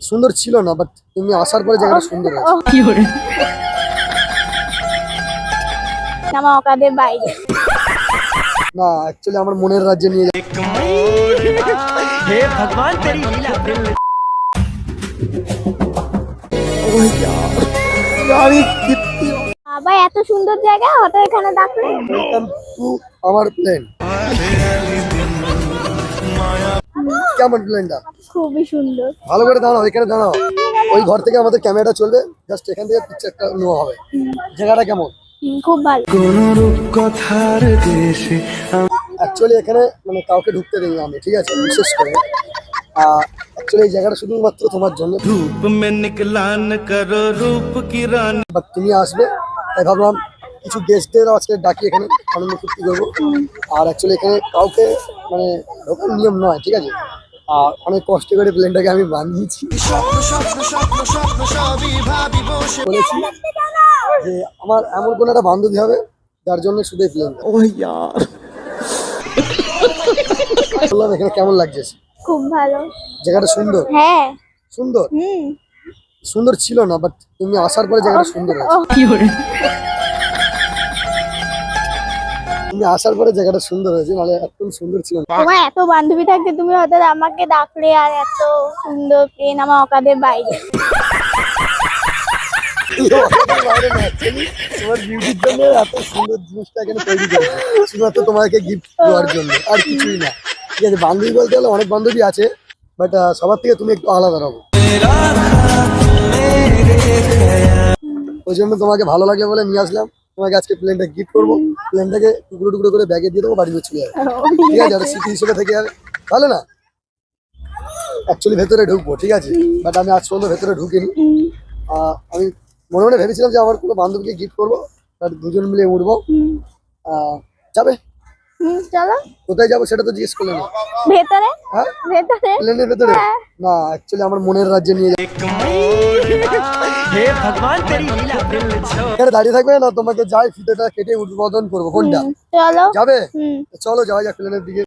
সুন্দর ছিল না, বাট তুমি আসার পরে জায়গাটা সুন্দর হয়েছে। আমার অকাদের বাইরে। না, অ্যাকচুয়ালি আমার মনের রাজ্যে নিয়ে যাবে। हे भगवान तेरी लीला दिल বাবা এত সুন্দর জায়গা হঠাৎ এখানে ডাকলে। আমার প্লেন কেমন প্লেনটা? খুবই সুন্দর। ভালো করে দাঁড়াও, এখানে দাঁড়াও। ওই ঘর থেকে আমাদের ক্যামেরাটা চলবে, জাস্ট এখান থেকে পিকচারটা নেওয়া হবে। জায়গাটা কেমন? খুব ভালো। অ্যাকচুয়ালি এখানে মানে কাউকে ঢুকতে দেই আমি, ঠিক আছে, বিশেষ করে অ্যাকচুয়ালি এই জায়গাটা শুধুমাত্র তোমার জন্য। धूप में निकला न करो रूप की रानी। বাট তুমি আসবে তাই ভাবলাম কিছু গেস্টদের আজকে ডাকি, এখানে আনন্দ ফুর্তি করবো। আর অ্যাকচুয়ালি এখানে কাউকে মানে ঢোকার নিয়ম নয়, ঠিক আছে। আর অনেক কষ্ট করে প্লেনটাকে আমি বানিয়েছি। বলেছি যে আমার এমন কোনো একটা বান্ধবী হবে যার জন্য শুধু প্লেন। বললাম এখানে কেমন লাগছে? খুব ভালো। জায়গাটা সুন্দর? হ্যাঁ। সুন্দর সুন্দর ছিল না, বাট তুমি আসার পরে জায়গাটা সুন্দর হয়েছে। তুমি আসার পরে জায়গাটা সুন্দর হয়েছে, নাহলে একদম সুন্দর ছিল না। তোমার এত বান্ধবী থাকতে তুমি হঠাৎ আমাকে ডাকলে, আর এত সুন্দর প্লেন আমার অকাদের বাইরে। বাইরে না, actually তোমার বিউটির জন্য এত সুন্দর জিনিসটা এখানে তৈরি করেছে, শুধুমাত্র তোমাকে গিফট দেওয়ার জন্য, আর কিছুই না। ঠিক আছে, বান্ধবী বলতে গেলে অনেক বান্ধবী আছে, বাট সবার থেকে তুমি একটু আলাদা রকম। ওই জন্য তোমাকে ভালো লাগলে বলে নিয়ে আসলাম। তোমাকে আজকে প্লেনটা গিফট করবো। প্লেনটাকে টুকরো টুকরো করে ব্যাগে দিয়ে দেবো, বাড়ি নিয়ে চলে যাবে। ঠিক আছে, একটা স্মৃতি হিসেবে থেকে যাবে, ভালো না? অ্যাকচুয়ালি ভেতরে ঢুকবো, ঠিক আছে, বাট আমি আজ পর্যন্ত ভেতরে ঢুকিনি। আমি মনে মনে ভেবেছিলাম যে আমার কোনো বান্ধবীকে গিফট করবো, বাট দুজন মিলে উঠবো। যাবে? চলো। কোথায় যাবো সেটা তো জিজ্ঞেস করলে না। ভেতরে। হ্যাঁ, ভেতরে। প্লেনের ভেতরে? না, অ্যাকচুয়ালি আমার মনের রাজ্যে নিয়ে যাবে। हे भगवान तेरी लीला दिल छोड़। এখানে দাঁড়িয়ে থাকবে না, তোমাকে যাই ফিতেটা কেটে উদ্বোধন করবো। কোনটা? চলো। যাবে? চলো যাওয়া যাক প্লেনের দিকে।